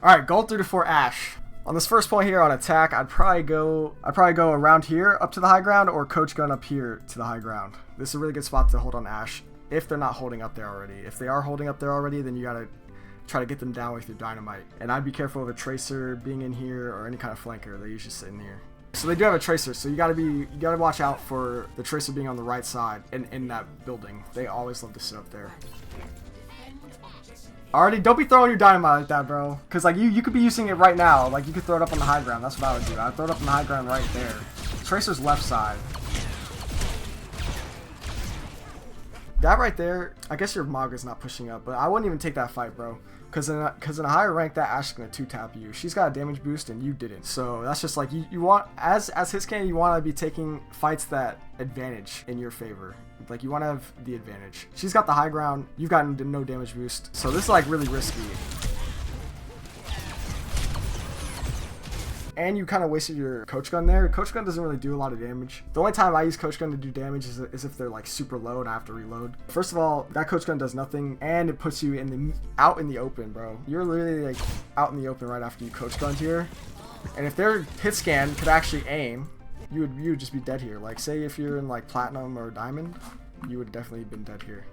Alright, goal 3 to 4 Ashe. On this first point here on attack, I'd probably go around here up to the high ground, or coach gun up here to the high ground. This is a really good spot to hold on Ashe if they're not holding up there already. If they are holding up there already, then you gotta try to get them down with your dynamite. And I'd be careful of a tracer being in here or any kind of flanker. They usually sit in here. So they do have a tracer, so you gotta watch out for the tracer being on the right side in that building. They always love to sit up there. Already, don't be throwing your dynamite like that, bro. Cause like you could be using it right now. Like you could throw it up on the high ground. That's what I would do. I'd throw it up on the high ground right there. Tracer's left side. That right there, I guess your Maga's not pushing up, but I wouldn't even take that fight, bro. Cause in a higher rank, that Ashe is gonna 2-tap you. She's got a damage boost and you didn't. So that's just like you want as hitscan, you want to be taking fights that advantage in your favor. Like you want to have the advantage. She's got the high ground. You've gotten no damage boost. So this is like really risky. And you kind of wasted your coach gun there. Coach gun doesn't really do a lot of damage. The only time I use coach gun to do damage is if they're like super low and I have to reload. First of all, that coach gun does nothing, and it puts you out in the open, bro. You're literally like out in the open right after you coach gunned here. And if their hit scan could actually aim, you would just be dead here. Like say if you're in like platinum or diamond, you would definitely been dead here.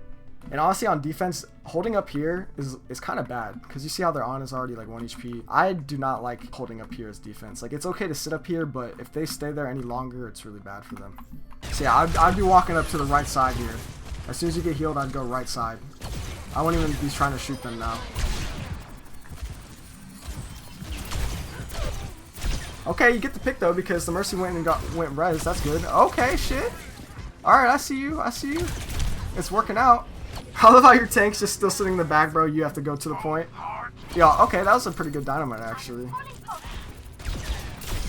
And honestly, on defense, holding up here is kind of bad because you see how their on is already like 1 HP. I do not like holding up here as defense. Like it's okay to sit up here, but if they stay there any longer, it's really bad for them. So yeah, I'd be walking up to the right side here. As soon as you get healed, I'd go right side. I wouldn't even be trying to shoot them now. Okay, you get the pick though because the Mercy went res. That's good. Okay, shit. All right, I see you. I see you. It's working out. I love how your tank's just still sitting in the back, bro. You have to go to the point. Yeah, okay, that was a pretty good dynamite, actually.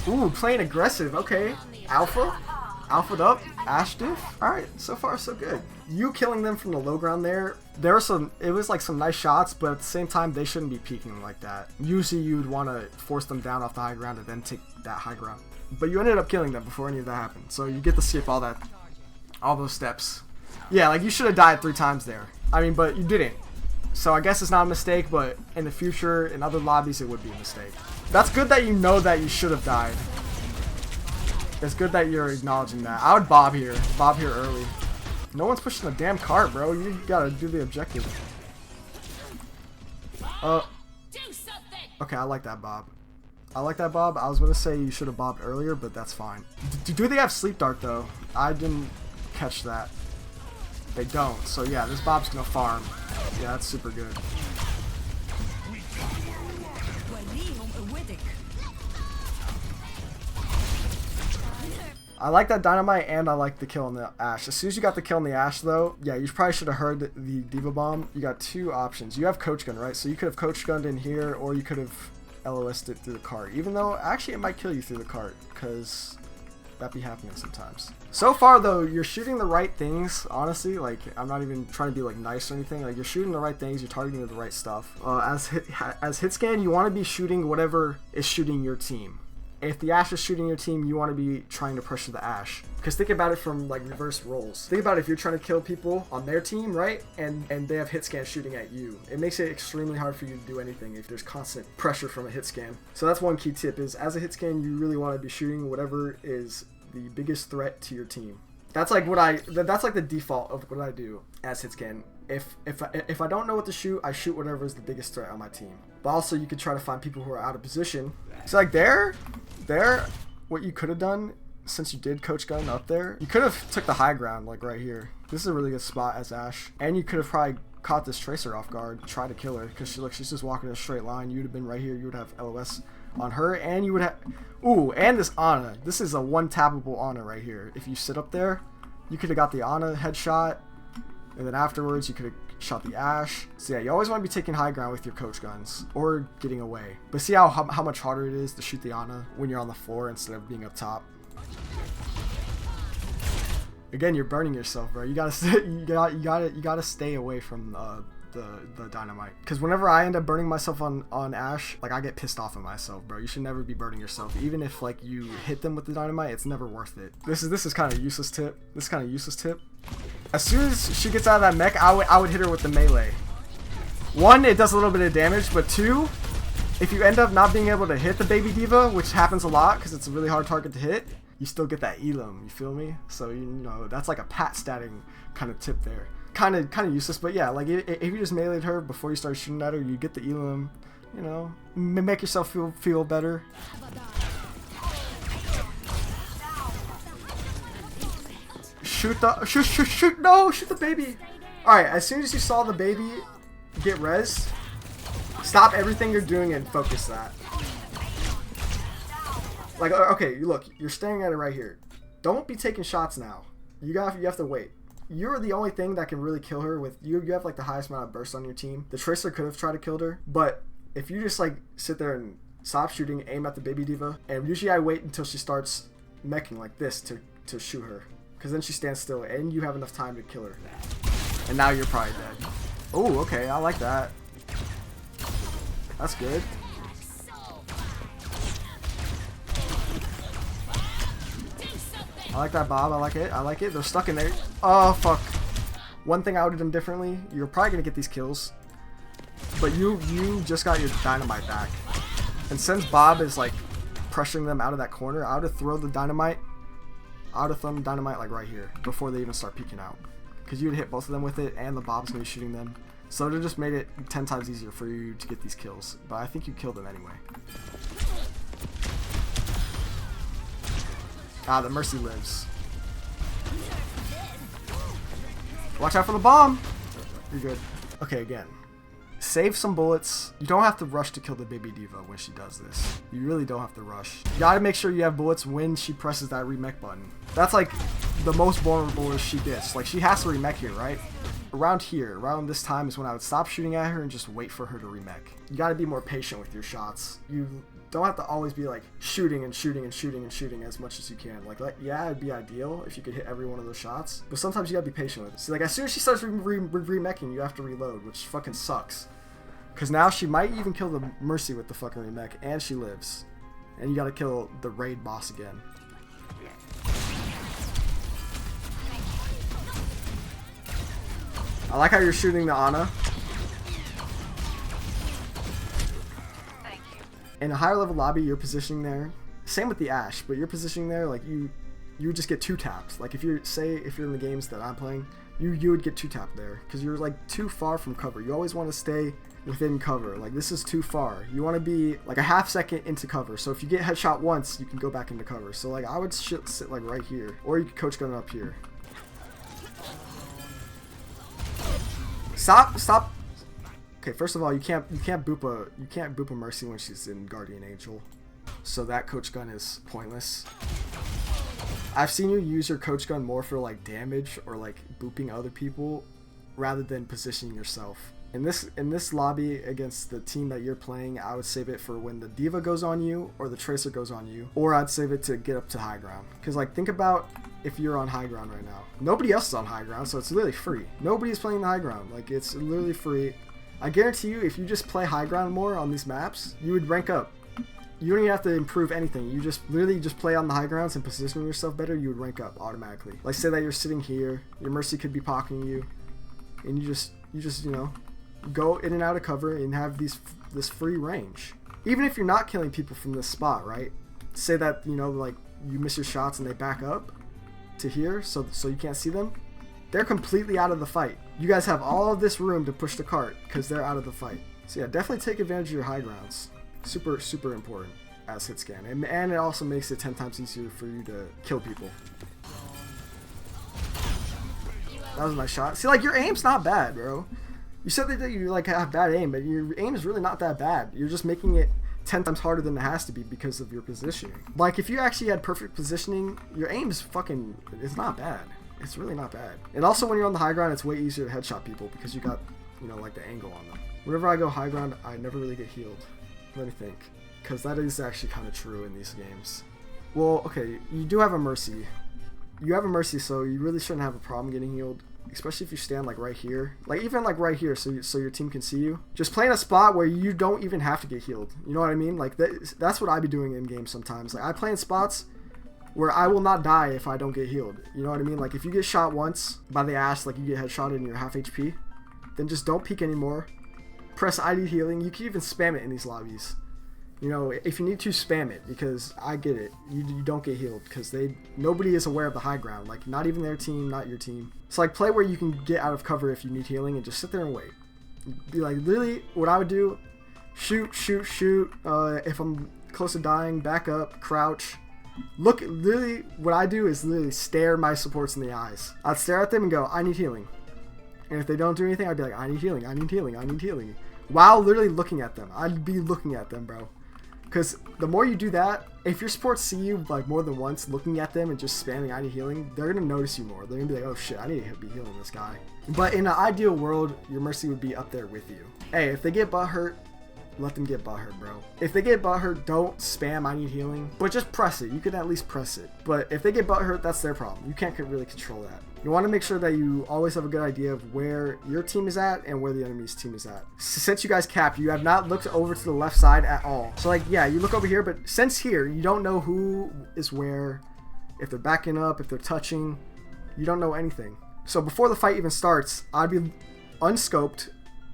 Ooh, playing aggressive. Okay. Alpha. Alpha'd up. Ashe diff. Alright, so far so good. You killing them from the low ground there were it was like some nice shots, but at the same time, they shouldn't be peeking like that. Usually, you'd want to force them down off the high ground and then take that high ground. But you ended up killing them before any of that happened. So you get to skip all those steps. Yeah, like you should have died 3 times there. I mean, but you didn't. So I guess it's not a mistake, but in the future, in other lobbies, it would be a mistake. That's good that you know that you should have died. It's good that you're acknowledging that. I would bob here. Bob here early. No one's pushing the damn cart, bro. You gotta do the objective. Okay, I like that bob. I like that bob. I was gonna say you should have bobbed earlier, but that's fine. Do they have sleep dart, though? I didn't catch that. They don't, so yeah, this bob's gonna farm. Yeah, that's super good. I like that dynamite and I like the kill on the Ashe. As soon as you got the kill on the Ashe though, yeah, you probably should have heard the Diva Bomb. You got 2 options. You have coach gun, right? So you could have coach gunned in here or you could have LOS'd it through the cart. Even though actually it might kill you through the cart because that be happening sometimes. So far though, you're shooting the right things, honestly. Like I'm not even trying to be like nice or anything. Like you're shooting the right things, you're targeting the right stuff. As hit scan, you want to be shooting whatever is shooting your team. If the Ashe is shooting your team, you want to be trying to pressure the Ashe. Because think about it from like reverse roles. Think about if you're trying to kill people on their team, right? And they have hit scan shooting at you. It makes it extremely hard for you to do anything if there's constant pressure from a hit scan. So that's one key tip is as a hit scan, you really want to be shooting whatever is the biggest threat to your team. That's like that's like the default of what I do as hit scan. If I don't know what to shoot, I shoot whatever is the biggest threat on my team. But also you could try to find people who are out of position. So like there, what you could have done since you did coach gun up there, you could have took the high ground like right here. This is a really good spot as Ashe, and you could have probably caught this tracer off guard, try to kill her because she's just walking in a straight line. You'd have been right here. You would have LOS on her, and you would have and this Ana. This is a one-tappable Ana right here. If you sit up there, you could have got the Ana headshot, and then afterwards you could have shot the Ashe. So yeah, you always want to be taking high ground with your coach guns or getting away. But see how much harder it is to shoot the Ana when you're on the floor instead of being up top. Again, you're burning yourself, bro. You gotta stay away from the dynamite. Because whenever I end up burning myself on Ashe, like I get pissed off at myself, bro. You should never be burning yourself. Even if like you hit them with the dynamite, it's never worth it. This is kind of useless tip. This kind of useless tip. As soon as she gets out of that mech, I would hit her with the melee. 1, it does a little bit of damage, but 2, If you end up not being able to hit the baby diva, which happens a lot because it's a really hard target to hit, you still get that elim, you feel me? So you know that's like a pat statting kind of tip there. Kind of useless, but yeah, like if you just meleeed her before you start shooting at her, you get the elim, you know, make yourself feel better. Shoot the baby. All right, as soon as you saw the baby get res, stop everything you're doing and focus that. Like, okay, look, you're staring at it right here. Don't be taking shots now. You have to wait. You're the only thing that can really kill her with you. You have like the highest amount of burst on your team. The Tracer could have tried to kill her, but if you just like sit there and stop shooting, aim at the baby diva, and usually I wait until she starts meching like this to shoot her, because then she stands still and you have enough time to kill her. And now you're probably dead. Oh, okay, I like that. That's good. I like that, Bob. I like it. I like it. They're stuck in there. Oh, fuck. One thing I would have done differently. You're probably going to get these kills. But you just got your dynamite back. And since Bob is, like, pressuring them out of that corner, I would have thrown the dynamite. I would have thrown the dynamite, like, right here. Before they even start peeking out. Because you would hit both of them with it, and the Bob's going to be shooting them. So it just made it 10 times easier for you to get these kills. But I think you killed them anyway. Ah, the Mercy lives. Watch out for the bomb! You're good. Okay, again. Save some bullets. You don't have to rush to kill the baby diva when she does this. You really don't have to rush. You gotta make sure you have bullets when she presses that remech button. That's like the most vulnerable she gets. Like, she has to remech here, right? Around this time is when I would stop shooting at her and just wait for her to remech. You gotta be more patient with your shots. You don't have to always be like shooting as much as you can. Like yeah, it'd be ideal if you could hit every one of those shots, but sometimes you gotta be patient with it. So like as soon as she starts remeching, you have to reload, which fucking sucks. Cause now she might even kill the Mercy with the fucking remech, and she lives. And you gotta kill the raid boss again. I like how you're shooting the Ana. In a higher level lobby, you're positioning there. Same with the Ashe, but you're positioning there like you would just get 2-tapped. Like if you're in the games that I'm playing, you would get 2-tapped there because you're like too far from cover. You always want to stay within cover. Like this is too far. You want to be like a half second into cover. So if you get headshot once, you can go back into cover. So like I would sit like right here, or you could coach gun up here. Stop. Okay, first of all, you can't boop a Mercy when she's in Guardian Angel, so that coach gun is pointless. I've seen you use your coach gun more for like damage or like booping other people, rather than positioning yourself. In this lobby against the team that you're playing, I would save it for when the diva goes on you or the Tracer goes on you, or I'd save it to get up to high ground. Because like think about if you're on high ground right now. Nobody else is on high ground, so it's literally free. Nobody's playing the high ground. Like it's literally free. I guarantee you, if you just play high ground more on these maps, you would rank up. You don't even have to improve anything. You just literally just play on the high grounds and position yourself better, you would rank up automatically. Like say that you're sitting here, your Mercy could be pocketing you, and you just you know, go in and out of cover and have this free range. Even if you're not killing people from this spot, right? Say that, you know, like you miss your shots and they back up to here, so you can't see them. They're completely out of the fight. You guys have all of this room to push the cart because they're out of the fight. So yeah, definitely take advantage of your high grounds. Super important as hit scan, and it also makes it 10 times easier for you to kill people. That was my shot. See, like your aim's not bad, bro. You said that you like have bad aim, but your aim is really not that bad. You're just making it 10 times harder than it has to be because of your positioning. Like if you actually had perfect positioning, your aim is it's not bad. It's really not bad. And also when you're on the high ground, it's way easier to headshot people because you got, you know, like the angle on them. Whenever I go high ground, I never really get healed. Let me think. Because that is actually kind of true in these games. Well, okay, you do have a Mercy. You have a Mercy, so you really shouldn't have a problem getting healed. Especially if you stand like right here. Like even like right here, so your team can see you. Just play in a spot where you don't even have to get healed. You know what I mean? Like that's what I be doing in games sometimes. Like I play in spots where I will not die if I don't get healed. You know what I mean? Like if you get shot once by the Ashe, like you get headshotted and you're half HP, then just don't peek anymore. Press ID healing. You can even spam it in these lobbies. You know, if you need to, spam it, because I get it. You don't get healed because nobody is aware of the high ground. Like, not even their team, not your team. So like, play where you can get out of cover if you need healing and just sit there and wait. Be like, literally, what I would do, shoot. If I'm close to dying, back up, crouch. Look, literally, what I do is literally stare my supports in the eyes. I'd stare at them and go, I need healing. And if they don't do anything, I'd be like, I need healing. While literally looking at them. I'd be looking at them, bro. Because the more you do that, if your supports see you like more than once looking at them and just spamming I need healing, they're going to notice you more. They're going to be like, oh shit, I need to be healing this guy. But in an ideal world, your Mercy would be up there with you. Hey, if they get butt hurt, let them get butt hurt, bro. If they get butt hurt, don't spam I need healing, but just press it. You can at least press it. But if they get butt hurt, that's their problem. You can't really control that. You want to make sure that you always have a good idea of where your team is at and where the enemy's team is at. Since you guys capped, you have not looked over to the left side at all. So like, yeah, you look over here, but since here, you don't know who is where, if they're backing up, if they're touching, you don't know anything. So before the fight even starts, I'd be unscoped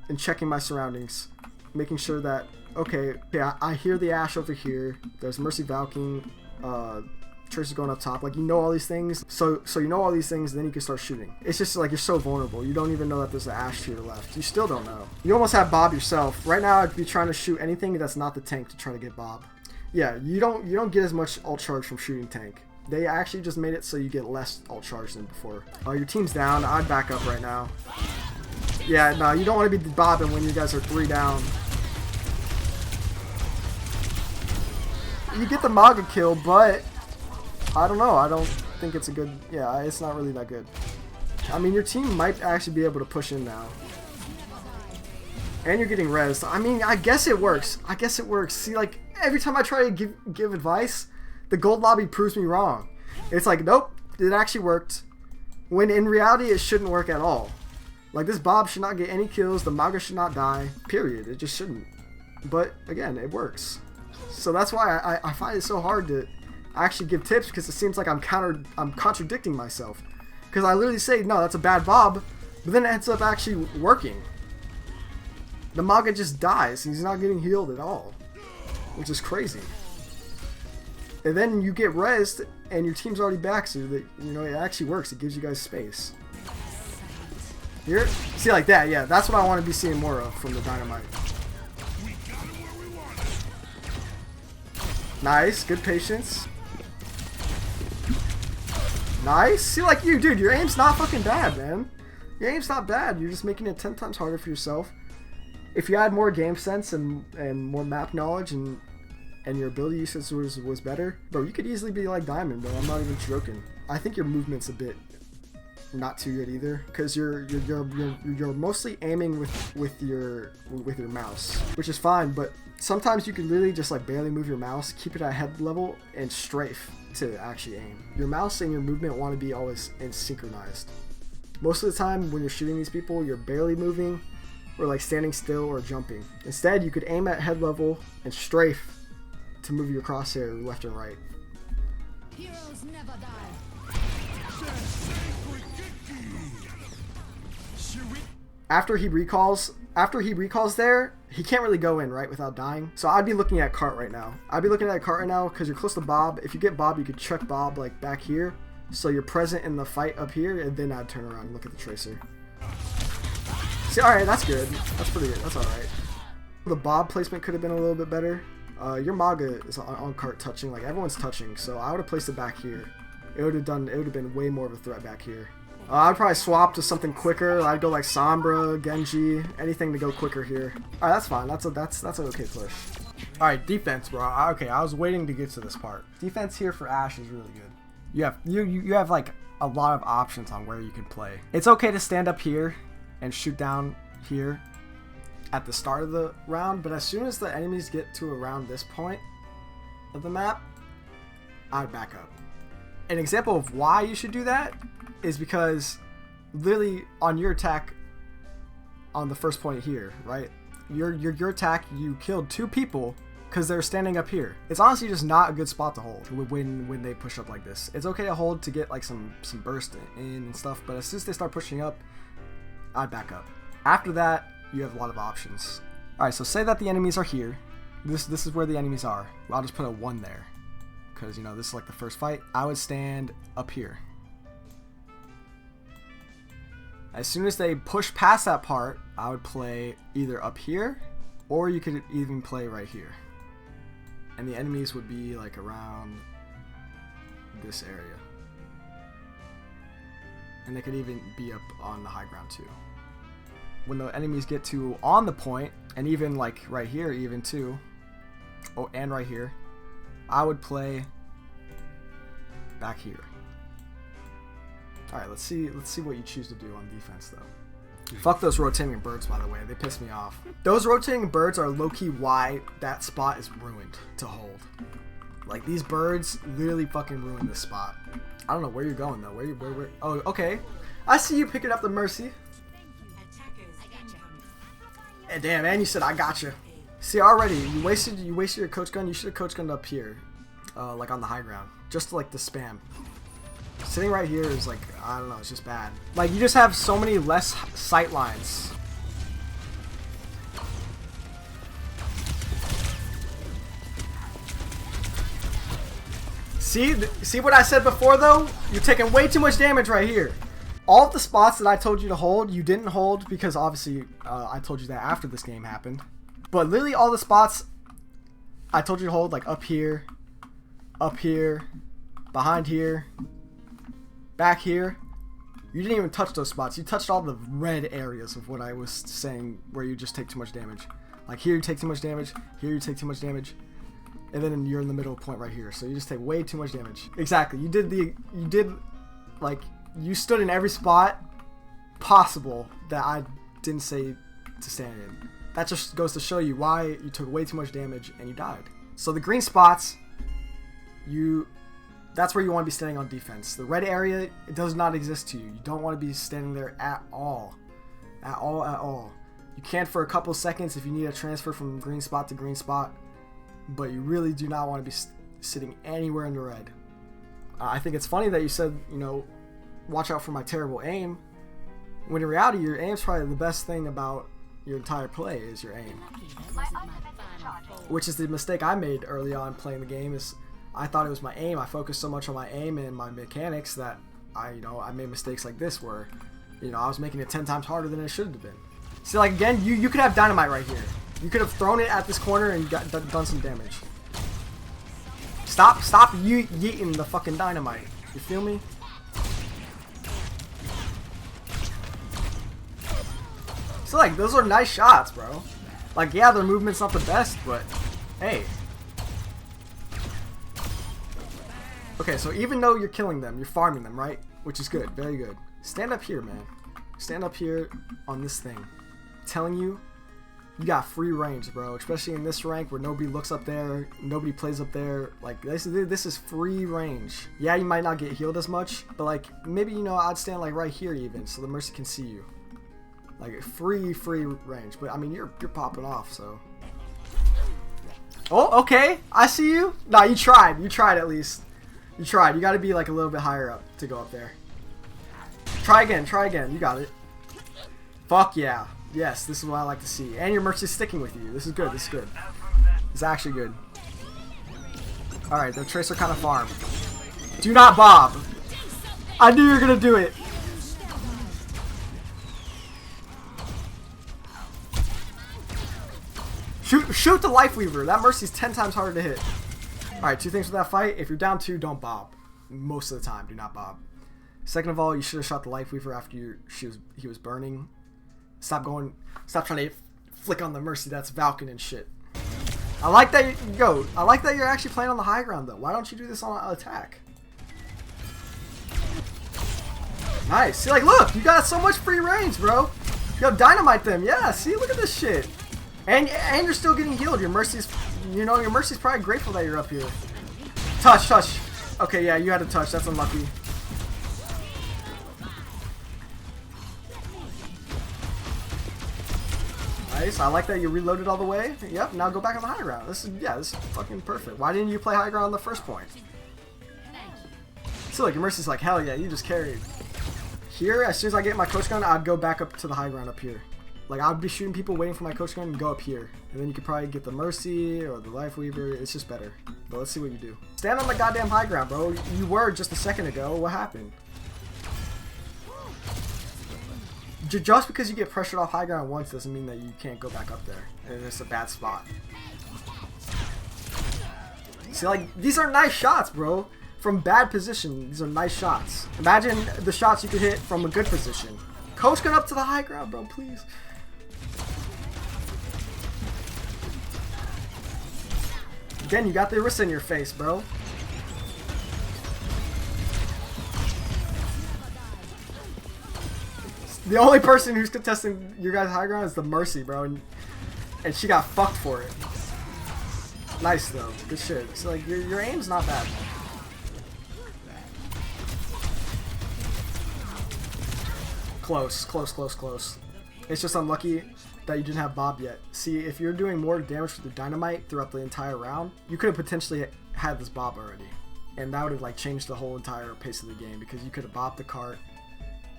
and checking my surroundings, making sure that, okay, I hear the Ashe over here. There's Mercy Valking, Tracer's going up top. Like, you know all these things. So you know all these things, and then you can start shooting. It's just like you're so vulnerable. You don't even know that there's an Ashe to your left. You still don't know. You almost have Bob yourself. Right now, I'd be trying to shoot anything that's not the tank to try to get Bob. Yeah, you don't get as much ult charge from shooting tank. They actually just made it so you get less ult charge than before. Your team's down. I'd back up right now. Yeah, no, you don't want to be bobbing when you guys are 3 down. You get the Maga kill, but I don't know. I don't think it's a good... Yeah, it's not really that good. I mean, your team might actually be able to push in now. And you're getting rezzed. I mean, I guess it works. See, like, every time I try to give advice, the gold lobby proves me wrong. It's like, nope, it actually worked. When in reality, it shouldn't work at all. Like, this Bob should not get any kills. The Maga should not die. Period. It just shouldn't. But, again, it works. So that's why I find it so hard to actually give tips, because it seems like I'm contradicting myself. Because I literally say, no, that's a bad Bob, but then it ends up actually working. The Maga just dies, and he's not getting healed at all, which is crazy. And then you get rezzed, and your team's already back, so that, you know, it actually works. It gives you guys space. Here, see, like that, yeah, that's what I want to be seeing more of from the Dynamite. Nice, good patience. Nice. See, like you, dude, your aim's not fucking bad, man. Your aim's not bad. You're just making it 10 times harder for yourself. If you had more game sense and more map knowledge and your ability usage was better, bro, you could easily be like Diamond, bro. I'm not even joking. I think your movement's a bit not too good either, because you're mostly aiming with your mouse, which is fine, but sometimes you can literally just like barely move your mouse, keep it at head level, and strafe to actually aim. Your mouse and your movement want to be always synchronized. Most of the time when you're shooting these people, you're barely moving or like standing still or jumping. Instead, you could aim at head level and strafe to move your crosshair left and right. Heroes never die. After he recalls there, he can't really go in, right, without dying. So I'd be looking at cart right now. Because you're close to Bob. If you get Bob, you could check Bob like back here, so you're present in the fight up here, and then I'd turn around and look at the Tracer. See, alright, that's good. That's pretty good. That's alright. The Bob placement could have been a little bit better. Your Maga is on cart touching, like everyone's touching, so I would have placed it back here. It would have been way more of a threat back here. I'd probably swap to something quicker. I'd go like Sombra, Genji, anything to go quicker here. Alright, that's fine. That's an okay push. Alright, defense, bro. Okay, I was waiting to get to this part. Defense here for Ashe is really good. You have like a lot of options on where you can play. It's okay to stand up here and shoot down here at the start of the round, but as soon as the enemies get to around this point of the map, I'd back up. An example of why you should do that is because literally on your attack on the first point here, right? Your attack, you killed 2 people because they're standing up here. It's honestly just not a good spot to hold when they push up like this. It's okay to hold to get like some burst in and stuff, but as soon as they start pushing up, I'd back up. After that, you have a lot of options. Alright, so say that the enemies are here, This is where the enemies are. I'll just put a 1 there. Because, you know, this is like the first fight. I would stand up here. As soon as they push past that part, I would play either up here, or you could even play right here. And the enemies would be like around this area. And they could even be up on the high ground too. When the enemies get to on the point, and even like right here even too, oh, and right here, I would play back here. Alright, let's see what you choose to do on defense though. Fuck those rotating birds, by the way. They piss me off. Those rotating birds are low-key why that spot is ruined to hold. Like, these birds literally fucking ruin this spot. I don't know where you're going though. Where? Oh, okay. I see you picking up the Mercy. Hey, damn, and you said I got you. See, already you wasted your coach gun. You should have coach gunned up here, like on the high ground, just like the spam. Sitting right here is like, I don't know, it's just bad. Like, you just have so many less sight lines. See what I said before though? You're taking way too much damage right here. All of the spots that I told you to hold, you didn't hold because obviously I told you that after this game happened. But literally all the spots I told you to hold, like up here, behind here, back here, you didn't even touch those spots. You touched all the red areas of what I was saying where you just take too much damage. Like here you take too much damage, here you take too much damage, and then you're in the middle point right here. So you just take way too much damage. Exactly. You stood in every spot possible that I didn't say to stand in. That just goes to show you why you took way too much damage and you died. So the green spots, that's where you want to be standing on defense. The red area, it does not exist to you. You don't want to be standing there at all. At all. You can for a couple seconds if you need a transfer from green spot to green spot, but you really do not want to be sitting anywhere in the red. I think it's funny that you said, you know, watch out for my terrible aim, when in reality your aim's probably the best thing about your entire play is your aim. Which is the mistake I made early on playing the game, is I thought it was my aim. I focused so much on my aim and my mechanics that I made mistakes like this where, you know, I was making it 10 times harder than it should have been. See, like again, you could have dynamite right here. You could have thrown it at this corner and done some damage. Stop yeeting the fucking dynamite. You feel me? So like, those are nice shots, bro. Like, yeah, their movement's not the best, but hey. Okay, so even though you're killing them, you're farming them, right? Which is good, very good. Stand up here, man. Stand up here on this thing. I'm telling you, you got free range, bro. Especially in this rank where nobody looks up there, nobody plays up there. Like, this is free range. Yeah, you might not get healed as much, but like, maybe, you know, I'd stand like right here even, so the Mercy can see you. Like, free range. But I mean, you're popping off, so. Oh, okay. I see you. Nah, you tried. You tried at least. You tried. You got to be like a little bit higher up to go up there. Try again. You got it. Fuck yeah. Yes, this is what I like to see. And your Mercy's sticking with you. This is good. This is actually good. Alright, the Tracer kind of farm. Do not bob. I knew you were going to do it. Shoot the Life Weaver. That Mercy's 10 times harder to hit. Alright, 2 things with that fight. If you're down 2, don't bob. Most of the time, do not bob. Second of all, you should have shot the Life Weaver after he was burning. Stop trying to flick on the Mercy. That's Valken and shit. I like that you're actually playing on the high ground though. Why don't you do this on attack? Nice. See, like, look, you got so much free range, bro. Yo, dynamite them. Yeah, see, look at this shit. And you're still getting healed. Your Mercy's probably grateful that you're up here. Touch. Okay, yeah, you had to touch. That's unlucky. Nice. I like that you reloaded all the way. Yep. Now go back on the high ground. This is fucking perfect. Why didn't you play high ground on the first point? So like your Mercy's like, hell yeah, you just carried. Here, as soon as I get my coach gun, I'd go back up to the high ground up here. Like, I'd be shooting people waiting for my coach gun and go up here. And then you could probably get the Mercy or the Life Weaver. It's just better. But let's see what you do. Stand on the goddamn high ground, bro. You were just a second ago. What happened? Just because you get pressured off high ground once doesn't mean that you can't go back up there. And it's a bad spot. See, like, these are nice shots, bro. From bad position, these are nice shots. Imagine the shots you could hit from a good position. Coach gun up to the high ground, bro, please. Again, you got the Orisa in your face, bro. The only person who's contesting your guys' high ground is the Mercy, bro. And she got fucked for it. Nice, though. Good shit. So, like, your aim's not bad. Close, close, close, close. It's just unlucky that you didn't have Bob yet. See, if you're doing more damage with the dynamite throughout the entire round, you could have potentially had this Bob already. And that would have, like, changed the whole entire pace of the game because you could have bopped the cart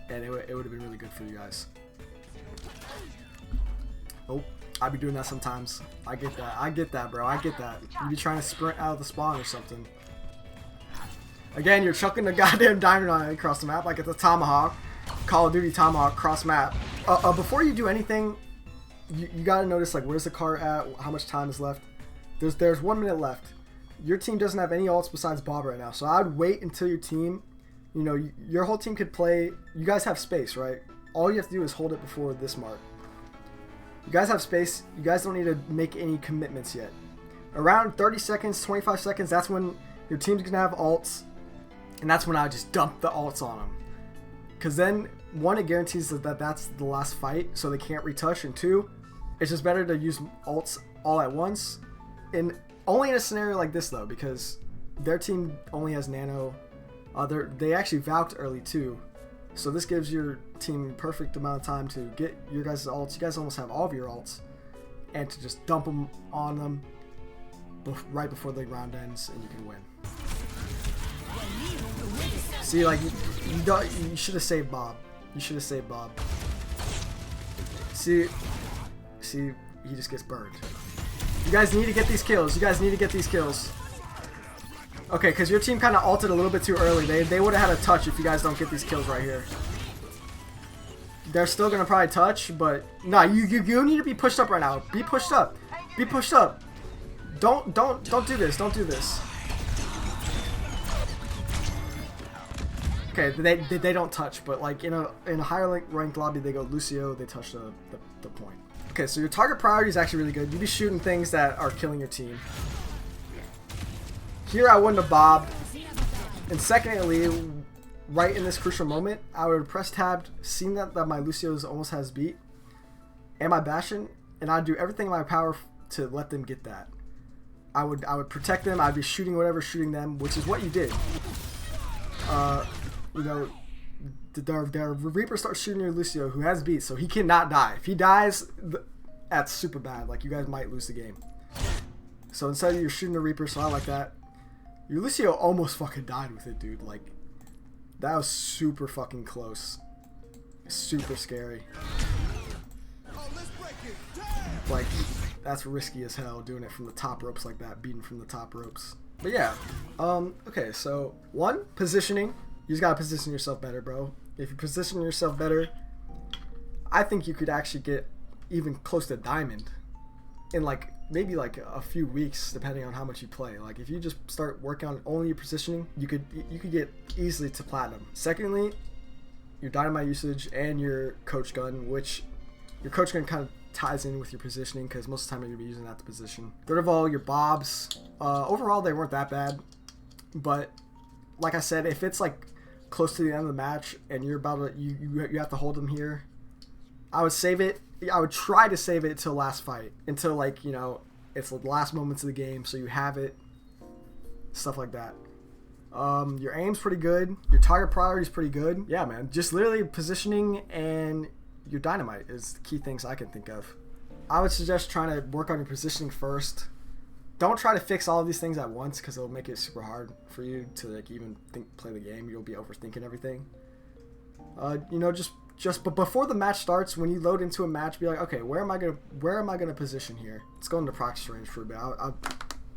and it would have been really good for you guys. Oh, I'd be doing that sometimes. I get that. I get that, bro. I get that. You'd be trying to sprint out of the spawn or something. Again, you're chucking the goddamn diamond on it across the map like it's a tomahawk. Call of Duty Tomahawk cross map. Before you do anything, you gotta notice, like, where's the car at, how much time is left. There's 1 minute left. Your team doesn't have any ults besides Bob right now, so I'd wait until your team, you know, your whole team could play. You guys have space, right? All you have to do is hold it before this mark. You guys have space. You guys don't need to make any commitments yet. Around 30 seconds, 25 seconds, that's when your team's gonna have ults, and that's when I just dump the ults on them. Because then, one, it guarantees that that's the last fight, so they can't retouch, and two, it's just better to use ults all at once. And only in a scenario like this, though, because their team only has nano. They actually Valked early, too. So this gives your team perfect amount of time to get your guys' ults. You guys almost have all of your ults. And to just dump them on them right before the round ends, and you can win. See, like, you should have saved Bob. You should have saved Bob. See, he just gets burned. You guys need to get these kills. You guys need to get these kills. Okay, because your team kind of ulted a little bit too early. They would have had a touch if you guys don't get these kills right here. They're still going to probably touch, but... Nah, you need to be pushed up right now. Be pushed up. Be pushed up. Don't do this. Don't do this. Okay, they don't touch, but like in a higher ranked lobby, they go Lucio, they touch the point. Okay, so your target priority is actually really good. You'd be shooting things that are killing your team. Here I wouldn't have bobbed. And secondly, right in this crucial moment, I would press tab, seen that my Lucio's almost has beat, and my Bastion, and I'd do everything in my power to let them get that. I would protect them. I'd be shooting whatever shooting them, which is what you did. You know, the Reaper starts shooting your Lucio, who has beat, so he cannot die. If he dies, that's super bad. Like, you guys might lose the game. So instead, you're shooting the Reaper, so I like that. Your Lucio almost fucking died with it, dude. Like, that was super fucking close. Super scary. Like, that's risky as hell, doing it from the top ropes like that, beating from the top ropes. But yeah, okay, so one, positioning. You just gotta position yourself better, bro. If you position yourself better, I think you could actually get even close to diamond in like maybe like a few weeks, depending on how much you play. Like, if you just start working on only your positioning, you could get easily to platinum. Secondly, your dynamite usage and your coach gun, which your coach gun kind of ties in with your positioning because most of the time you're gonna be using that to position. Third of all, your bobs. Overall, they weren't that bad, but like I said, if it's like close to the end of the match and you're about to you have to hold them here, I would save it. I would try to save it till last fight, until, like, you know, it's the last moments of the game, so you have it, stuff like that. Your aim's pretty good. Your target priority is pretty good. Yeah, man, just literally positioning and your dynamite is the key things I can think of. I would suggest trying to work on your positioning first. Don't try to fix all of these things at once, because it'll make it super hard for you to, like, even play the game. You'll be overthinking everything. You know, just but before the match starts, when you load into a match, be like, okay, where am I gonna position here? Let's go into practice range for a bit. I'll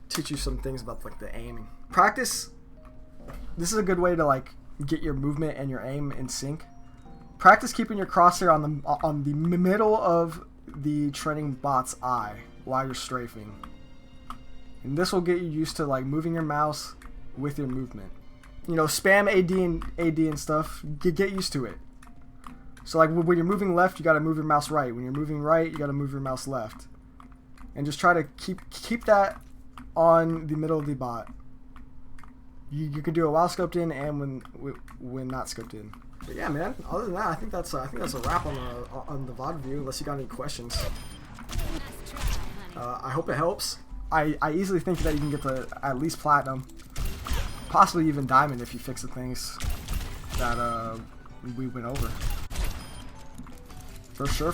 teach you some things about like the aiming. Practice. This is a good way to like get your movement and your aim in sync. Practice keeping your crosshair on the middle of the training bot's eye while you're strafing, and this will get you used to like moving your mouse with your movement. You know, spam AD and stuff. Get used to it. So like when you're moving left, you gotta move your mouse right. When you're moving right, you gotta move your mouse left. And just try to keep that on the middle of the bot. You could do it while scoped in and when not scoped in. But yeah, man. Other than that, I think that's a wrap on the VOD view. Unless you got any questions. I hope it helps. I easily think that you can get to at least platinum, possibly even diamond if you fix the things that we went over. For sure.